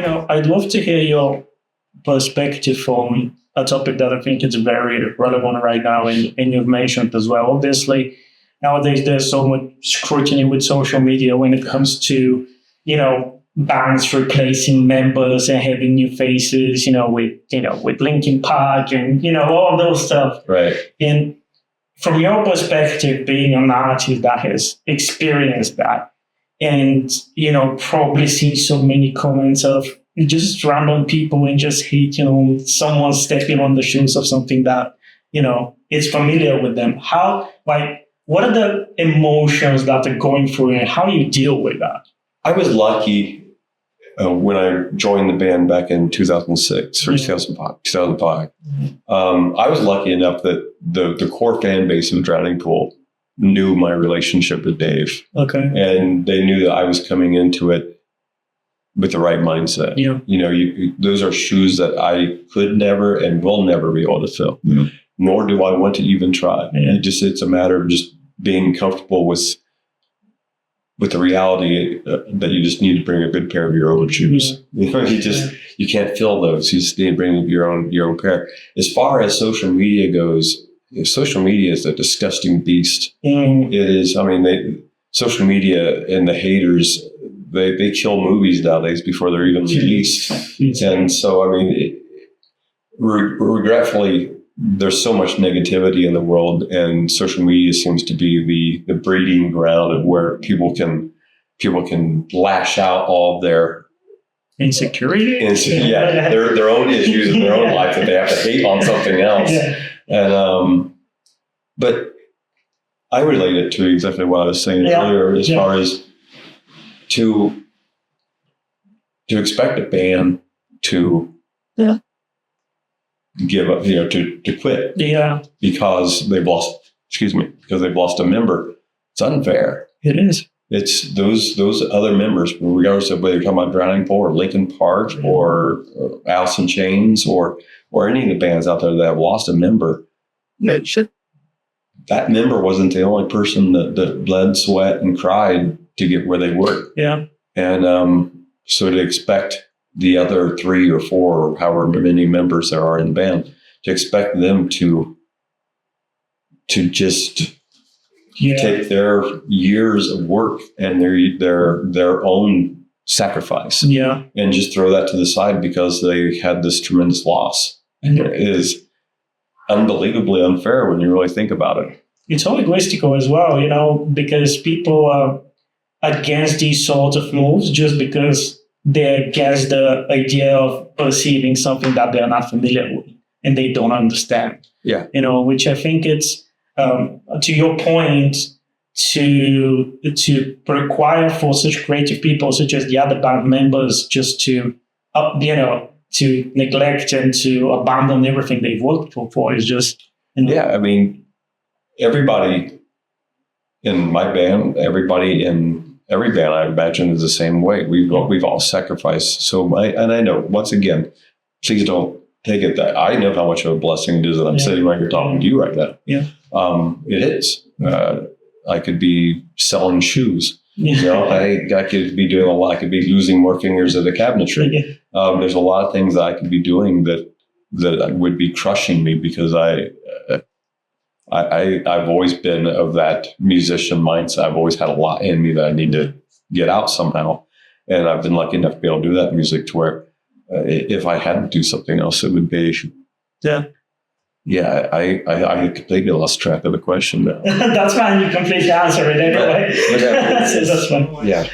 I'd love to hear your perspective on a topic that I think is very relevant right now, and you've mentioned as well. Obviously, nowadays there's so much scrutiny with social media when it comes to, bands replacing members and having new faces, with Linkin Park and, all those stuff. Right. And from your perspective, being an artist that has experienced that and, probably seen so many comments of just random people and just hating on someone stepping on the shoes of something that, is familiar with them. What are the emotions that are going through and how do you deal with that? I was lucky when I joined the band back in 2006 or 2005. I was lucky enough that the core fan base of Drowning Pool knew my relationship with Dave. Okay. And they knew that I was coming into it with the right mindset. Yeah. Those are shoes that I could never and will never be able to fill. Yeah. Nor do I want to even try. Yeah. It's a matter of just being comfortable with the reality that you just need to bring a good pair of your own shoes. You can't fill those. You just need to bring your own pair. As far as social media goes, social media is a disgusting beast. Mm. It is. Social media and the haters, they kill movies nowadays before they're even released. And so, regretfully, there's so much negativity in the world, and social media seems to be the breeding ground of where people can lash out all of their insecurity, their own issues in their own life that they have to hate on something else. Yeah. And but I relate it to exactly what I was saying earlier, as far as to expect a band to give up, to quit, because they've lost a member. It's unfair. It is. It's those other members, regardless of whether you're talking about Drowning Pool or Linkin Park or Alice in Chains or any of the bands out there that have lost a member. That member wasn't the only person that bled, sweat, and cried to get where they were. Yeah. And so to expect the other 3 or 4 or however many members there are in the band, to expect them to just take their years of work and their own sacrifice, and just throw that to the side because they had this tremendous loss, is unbelievably unfair when you really think about it. It's all egoistical as well, because people are against these sorts of moves just because they're against the idea of perceiving something that they're not familiar with and they don't understand. Yeah. Which I think it's, to your point, to require for such creative people such as the other band members just to neglect and to abandon everything they've worked for is just... everybody in my band, everybody in every band, I imagine, is the same way. We've all sacrificed so much. And I know, once again, please don't take it that I know how much of a blessing it is that I'm sitting right here talking to you right now. Yeah. It is. I could be selling shoes. I could be doing a lot. I could be losing more fingers at a cabinetry. There's a lot of things that I could be doing that would be crushing me because I've always been of that musician mindset. I've always had a lot in me that I need to get out somehow. And I've been lucky enough to be able to do that music to where if I had to do something else, it would be... Yeah, I completely lost track of the question now. That's fine. You completely answered it anyway. But that's fine. Yeah.